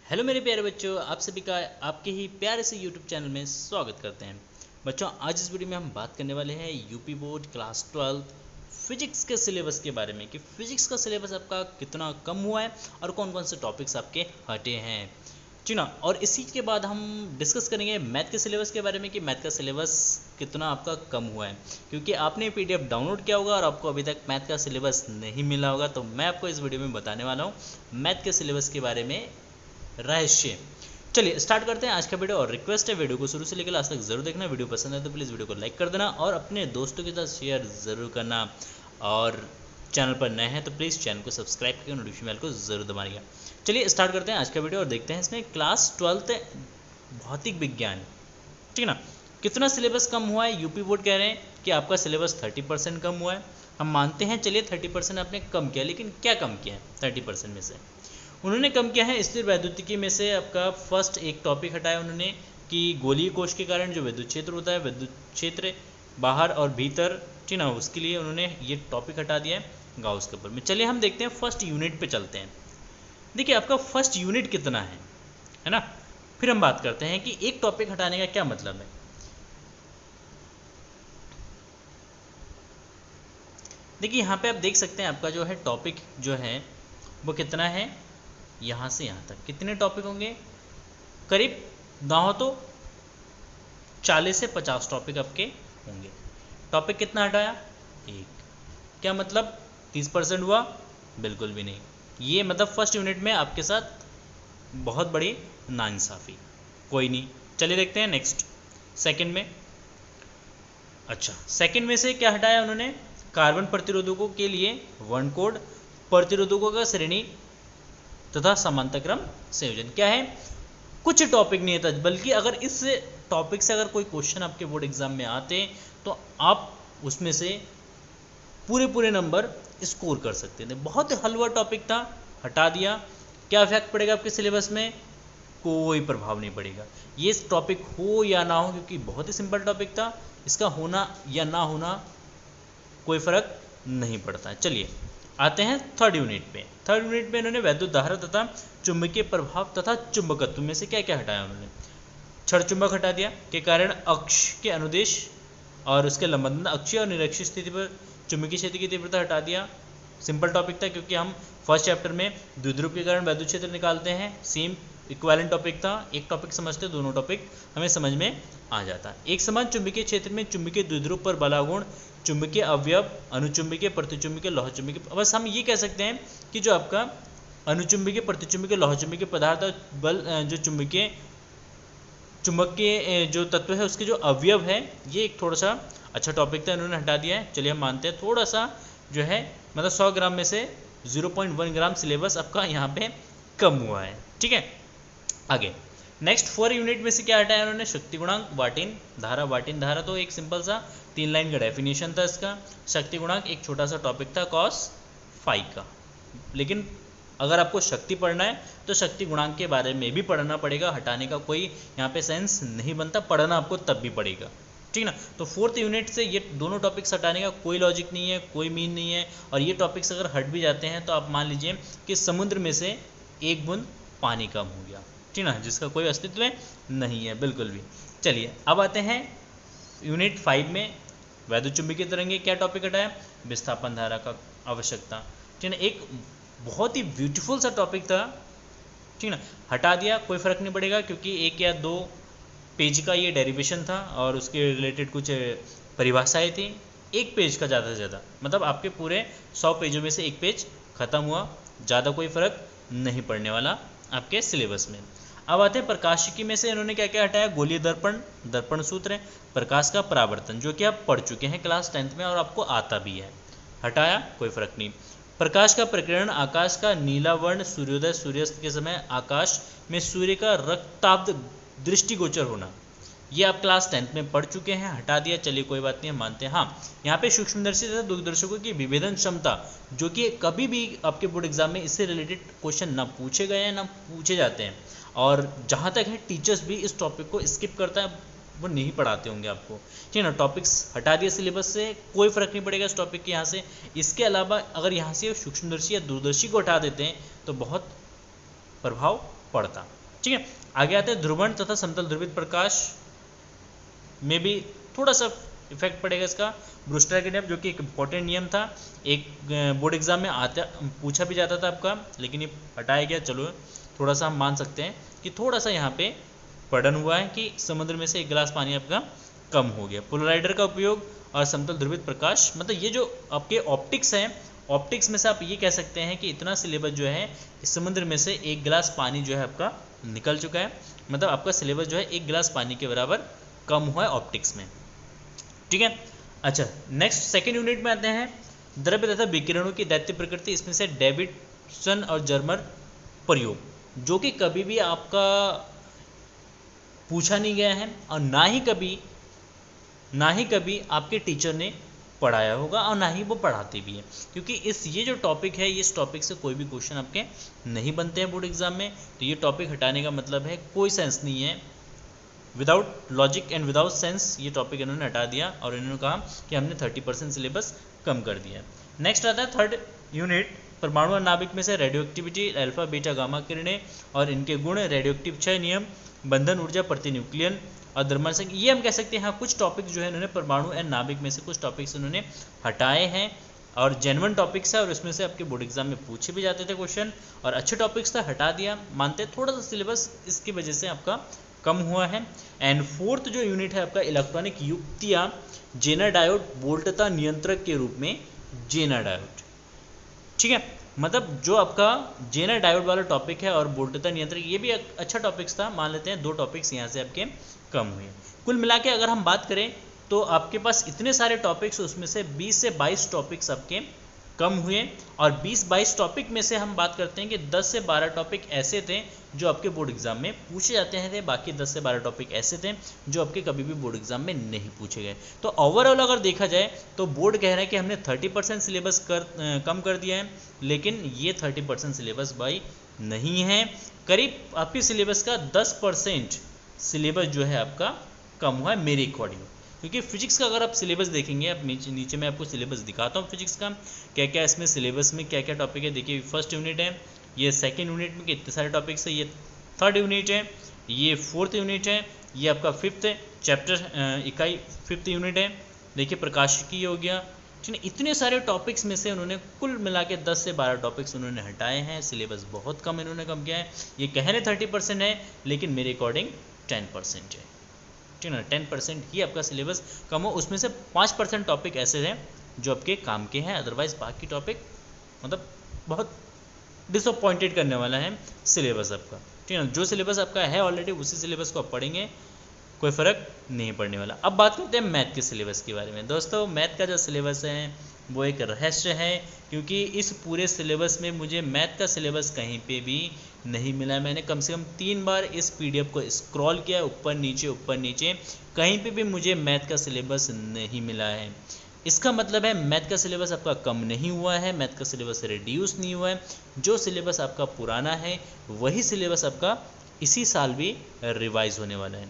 Hello मेरे प्यारे बच्चों, आप सभी का आपके ही प्यारे से यूट्यूब चैनल में स्वागत करते हैं। बच्चों, आज इस वीडियो में हम बात करने वाले हैं यूपी बोर्ड क्लास 12 फिजिक्स के सिलेबस के बारे में कि फिजिक्स का सिलेबस आपका कितना कम हुआ है और कौन कौन से टॉपिक्स आपके हटे हैं, जी ना। और इसी के बाद हम डिस्कस करेंगे मैथ के सिलेबस के बारे में कि मैथ का सिलेबस कितना आपका कम हुआ है, क्योंकि आपने पीडीएफ डाउनलोड किया होगा और आपको अभी तक मैथ का सिलेबस नहीं मिला होगा। तो मैं आपको इस वीडियो में बताने वाला हूँ मैथ के सिलेबस के बारे में रहस्य। चलिए स्टार्ट करते हैं आज का वीडियो। और रिक्वेस्ट है, वीडियो को शुरू से लेकर लास्ट तक जरूर देखना। वीडियो पसंद है तो प्लीज़ वीडियो को लाइक कर देना और अपने दोस्तों के साथ शेयर ज़रूर करना। और चैनल पर नए हैं तो प्लीज़ चैनल को सब्सक्राइब करके नोटिफिकेशन बेल को ज़रूर दबाइएगा। चलिए स्टार्ट करते हैं आज का वीडियो और देखते हैं इसमें क्लास 12 भौतिक विज्ञान, ठीक है ना, कितना सिलेबस कम हुआ है। यूपी बोर्ड कह रहे हैं कि आपका सिलेबस 30% कम हुआ है। हम मानते हैं, चलिए 30% आपने कम किया, लेकिन क्या कम किया है 30% में से? उन्होंने कम किया है स्थिर वैद्युतिकी में से आपका फर्स्ट एक टॉपिक हटाया उन्होंने कि गोलीय कोश के कारण जो विद्युत क्षेत्र होता है, विद्युत क्षेत्र बाहर और भीतर, ठीक ना, उसके लिए उन्होंने ये टॉपिक हटा दिया है गाउस के ऊपर में। चलिए हम देखते हैं फर्स्ट यूनिट पे चलते हैं। देखिए आपका फर्स्ट यूनिट कितना है ना, फिर हम बात करते हैं कि एक टॉपिक हटाने का क्या मतलब है। देखिए यहाँ पे आप देख सकते हैं आपका जो है टॉपिक जो है वो कितना है, यहाँ से यहाँ तक कितने टॉपिक होंगे, करीब ना हो तो 40 से 50 टॉपिक आपके होंगे। टॉपिक कितना हटाया? एक। क्या मतलब 30% हुआ? बिल्कुल भी नहीं। ये मतलब फर्स्ट यूनिट में आपके साथ बहुत बड़ी नाइंसाफ़ी। कोई नहीं, चलिए देखते हैं नेक्स्ट सेकंड में। अच्छा, सेकंड में से क्या हटाया उन्होंने? कार्बन प्रतिरोधकों के लिए वर्ण कोड, प्रतिरोधकों का श्रेणी तथा समांतर क्रम संयोजन। क्या है? कुछ टॉपिक नहीं था, बल्कि अगर इस टॉपिक से अगर कोई क्वेश्चन आपके बोर्ड एग्जाम में आते तो आप उसमें से पूरे नंबर स्कोर कर सकते थे। बहुत हलवा टॉपिक था, हटा दिया। क्या इफेक्ट पड़ेगा आपके सिलेबस में? कोई प्रभाव नहीं पड़ेगा। ये टॉपिक हो या ना हो, क्योंकि बहुत ही सिंपल टॉपिक था, इसका होना या ना होना कोई फर्क नहीं पड़ता है। चलिए आते हैं थर्ड यूनिट पे। थर्ड यूनिट में इन्होंने वैद्युत धारा तथा चुंबकीय प्रभाव तथा चुंबकत्व में से क्या क्या हटाया उन्होंने? क्षण चुंबक हटा दिया के कारण अक्ष के अनुदेश और उसके लंबन अक्षीय और निरक्षीय स्थिति पर चुंबकीय क्षेत्र की तीव्रता हटा दिया। सिंपल टॉपिक था, क्योंकि हम फर्स्ट चैप्टर में द्विध्रुव के कारण वैद्युत क्षेत्र निकालते हैं। सेम इक्विवेलेंट टॉपिक था, एक टॉपिक समझते दोनों टॉपिक हमें समझ में आ जाता। एक समान चुंबकीय क्षेत्र में चुंबकीय द्विध्रुव पर बलागुण, चुंबकीय अवयव, अनुचुंबकीय, प्रतिचुंबकीय, लौह चुंबकीय। बस हम ये कह सकते हैं कि जो आपका अनुचुंबकीय, प्रतिचुंबकीय, लौह चुंबकीय पदार्थ बल जो चुंबकीय चुंबकीय जो तत्व है उसके जो अवयव है, ये एक थोड़ा सा अच्छा टॉपिक था, इन्होंने हटा दिया है। चलिए हम मानते हैं थोड़ा सा जो है मतलब 100 ग्राम में से 0.1 ग्राम सिलेबस आपका यहाँ पे कम हुआ है, ठीक है। आगे नेक्स्ट 4 यूनिट में से क्या हटाया उन्होंने? शक्ति गुणांक, वाटिन धारा। वाटिन धारा तो एक सिंपल सा 3 लाइन का डेफिनेशन था इसका। शक्ति गुणांक एक छोटा सा टॉपिक था cos फाई का, लेकिन अगर आपको शक्ति पढ़ना है तो शक्ति गुणांक के बारे में भी पढ़ना पड़ेगा। हटाने का कोई यहाँ पे सेंस नहीं बनता, पढ़ना आपको तब भी पड़ेगा, ठीक ना। तो 4th यूनिट से ये दोनों टॉपिक्स हटाने का कोई लॉजिक नहीं है, कोई मीन नहीं है। और ये टॉपिक्स अगर हट भी जाते हैं तो आप मान लीजिए कि समुद्र में से एक बूंद पानी कम हो गया, ठीक ना, जिसका कोई अस्तित्व नहीं है बिल्कुल भी। चलिए अब आते हैं यूनिट 5 में। वैद्युत चुंबकीय तरंगे क्या टॉपिक हटाया? विस्थापन धारा का आवश्यकता, ठीक ना। एक बहुत ही ब्यूटीफुल सा टॉपिक था, ठीक ना, हटा दिया, कोई फर्क नहीं पड़ेगा, क्योंकि 1 या 2 पेज का ये डेरिवेशन था और उसके रिलेटेड कुछ परिभाषाएं थी। 1 पेज का ज़्यादा से ज़्यादा, मतलब आपके पूरे 100 पेजों में से 1 पेज खत्म हुआ, ज़्यादा कोई फर्क नहीं पड़ने वाला आपके सिलेबस में। अब आते हैं प्रकाशिकी में से इन्होंने क्या क्या हटाया? गोलीय दर्पण, दर्पण सूत्र, प्रकाश का परावर्तन, जो कि आप पढ़ चुके हैं क्लास 10th में और आपको आता भी है, हटाया, कोई फर्क नहीं। प्रकाश का प्रकीर्णन, आकाश का नीला वर्ण, सूर्योदय सूर्यास्त के समय आकाश में सूर्य का रक्ताब्द दृष्टिगोचर होना, ये आप क्लास 10th में पढ़ चुके हैं, हटा दिया। चलिए कोई बात नहीं, हम मानते हैं। हाँ, यहाँ पे सूक्ष्मदर्शी तथा दूरदर्शकों की विभेदन क्षमता, जो कि कभी भी आपके बोर्ड एग्जाम में इससे रिलेटेड क्वेश्चन ना पूछे गए हैं ना पूछे जाते हैं। और जहाँ तक है टीचर्स भी इस टॉपिक को स्किप करता है, वो नहीं पढ़ाते होंगे आपको, ठीक है ना। टॉपिक्स हटा दिए सिलेबस से, कोई फर्क नहीं पड़ेगा इस टॉपिक के यहाँ से। इसके अलावा अगर यहाँ से सूक्ष्मदर्शी या दूरदर्शी को हटा देते हैं तो बहुत प्रभाव पड़ता, ठीक है, आगे आते हैं ध्रुवण तथा समतल ध्रुवित प्रकाश में भी थोड़ा सा इफेक्ट पड़ेगा इसका। ब्रूस्टर के नियम जो कि एक इंपॉर्टेंट नियम था, एक बोर्ड एग्जाम में आता पूछा भी जाता था आपका, लेकिन ये हटाया गया। चलो थोड़ा सा हम मान सकते हैं कि थोड़ा सा यहाँ पे पढ़न हुआ है कि समुद्र में से 1 गिलास पानी आपका कम हो गया। पोलराइडर का उपयोग और समतल ध्रुवित प्रकाश, मतलब ये जो आपके ऑप्टिक्स हैं, ऑप्टिक्स में से आप ये कह सकते हैं कि इतना सिलेबस जो है इस समुद्र में से 1 गिलास पानी जो है आपका निकल चुका है, मतलब आपका सिलेबस जो है 1 गिलास पानी के बराबर कम हुआ है ऑप्टिक्स में। ठीक है, अच्छा नेक्स्ट सेकेंड यूनिट में आते हैं द्रव्य तथा विकिरणों की दैत्य प्रकृति। इसमें से डेविडसन और जर्मर प्रयोग, जो कि कभी भी आपका पूछा नहीं गया है और ना ही कभी आपके टीचर ने पढ़ाया होगा और ना ही वो पढ़ाते भी हैं, क्योंकि ये जो टॉपिक है, इस टॉपिक से कोई भी क्वेश्चन आपके नहीं बनते हैं बोर्ड एग्जाम में। तो ये टॉपिक हटाने का मतलब है कोई सेंस नहीं है, without logic and without sense ये टॉपिक इन्होंने हटा दिया और इन्होंने कहा कि हमने 30% सिलेबस कम कर दिया। नेक्स्ट आता है थर्ड यूनिट, परमाणु और नाभिक में से रेडियोएक्टिविटी, अल्फा बीटा गामा किरणें और इनके गुण, रेडियोएक्टिव क्षय नियम, बंधन ऊर्जा, प्रतिन्यूक्लियन और द्रव्यमान संख्या। ये हम कह सकते हैं हाँ, कुछ टॉपिक जो है इन्होंने परमाणु एंड नाभिक में से कुछ टॉपिक्स इन्होंने हटाए हैं और जेन्युइन टॉपिक्स है और इसमें से आपके बोर्ड एग्जाम में पूछे भी जाते थे क्वेश्चन, और अच्छे टॉपिक्स था, हटा दिया। मानते थोड़ा सा सिलेबस इसकी वजह से आपका कम हुआ है। एंड फोर्थ जो यूनिट है आपका इलेक्ट्रॉनिक युक्तियाँ, जेनर डायोड, वोल्टता नियंत्रक के रूप में जेनर डायोड। ठीक है, मतलब जो आपका जेनर डायोड वाला टॉपिक है और वोल्टता नियंत्रक, ये भी अच्छा टॉपिक्स था। मान लेते हैं 2 टॉपिक्स यहाँ से आपके कम हुए। कुल मिला के अगर हम बात करें तो आपके पास इतने सारे टॉपिक्स, उसमें से 20 से 22 टॉपिक्स आपके कम हुए और 20-22 टॉपिक में से हम बात करते हैं कि 10 से 12 टॉपिक ऐसे थे जो आपके बोर्ड एग्जाम में पूछे जाते हैं, बाकी 10 से 12 टॉपिक ऐसे थे जो आपके कभी भी बोर्ड एग्जाम में नहीं पूछे गए। तो ओवरऑल अगर देखा जाए तो बोर्ड कह रहा है कि हमने 30% सिलेबस कम कर दिया है, लेकिन ये 30% सिलेबस भाई नहीं है। करीब आपके सिलेबस का 10% सिलेबस जो है आपका कम हुआ है मेरे अकॉर्डिंग। क्योंकि फिजिक्स का अगर आप सिलेबस देखेंगे, अब नीचे मैं आपको सिलेबस दिखाता हूँ फिजिक्स का, क्या क्या इसमें सिलेबस में क्या क्या टॉपिक है। देखिए फर्स्ट यूनिट है, ये सेकंड यूनिट में कितने सारे टॉपिक्स है, ये थर्ड यूनिट है, ये फोर्थ यूनिट है, ये आपका फिफ्थ चैप्टर इकाई फिफ्थ यूनिट है। देखिए प्रकाशिकी हो गया, ठीक है। इतने सारे टॉपिक्स में से उन्होंने कुल मिला के 10 से 12 टॉपिक्स उन्होंने हटाए हैं। सिलेबस बहुत कम इन्होंने कम किया है। ये कहने 30% है, लेकिन मेरे अकॉर्डिंग 10% है, ठीक है ना। 10% ही आपका सिलेबस कम हो, उसमें से 5% टॉपिक ऐसे हैं जो आपके काम के हैं, अदरवाइज बाकी टॉपिक मतलब बहुत डिसअपॉइंटेड करने वाला है सिलेबस आपका, ठीक है ना। जो सिलेबस आपका है ऑलरेडी उसी सिलेबस को आप पढ़ेंगे, कोई फ़र्क नहीं पड़ने वाला। अब बात करते हैं मैथ के सिलेबस के बारे में। दोस्तों मैथ का जो सिलेबस है वो एक रहस्य है, क्योंकि इस पूरे सिलेबस में मुझे मैथ का सिलेबस कहीं पे भी नहीं मिला है। मैंने कम से कम 3 बार इस PDF को स्क्रॉल किया, ऊपर नीचे, कहीं पे भी मुझे मैथ का सिलेबस नहीं मिला है। इसका मतलब है मैथ का सिलेबस आपका कम नहीं हुआ है, मैथ का सिलेबस रिड्यूस नहीं हुआ है। जो सिलेबस आपका पुराना है वही सिलेबस आपका इसी साल भी रिवाइज होने वाला है,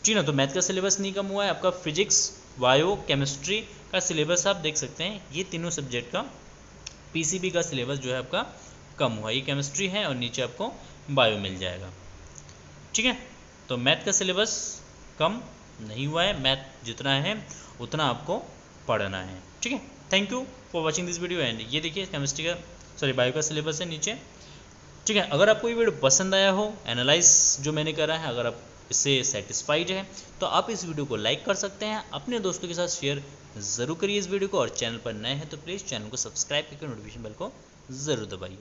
जी ना। तो मैथ का सिलेबस नहीं कम हुआ है। आपका फिजिक्स, बायो, केमिस्ट्री का सिलेबस आप देख सकते हैं, ये तीनों सब्जेक्ट का PCB का सिलेबस जो है आपका कम हुआ। ये केमिस्ट्री है और नीचे आपको बायो मिल जाएगा, ठीक है। तो मैथ का सिलेबस कम नहीं हुआ है, मैथ जितना है उतना आपको पढ़ना है, ठीक है। Thank you for watching this video. And ये देखिए केमिस्ट्री का बायो का सिलेबस है नीचे, ठीक है। अगर आपको ये वीडियो पसंद आया हो, एनालाइज जो मैंने करा है, अगर आप इससे सेटिस्फाइड है तो आप इस वीडियो को लाइक कर सकते हैं, अपने दोस्तों के साथ शेयर ज़रूर करिए इस वीडियो को, और चैनल पर नए हैं तो प्लीज़ चैनल को सब्सक्राइब करके नोटिफिकेशन बेल को ज़रूर दबाइए।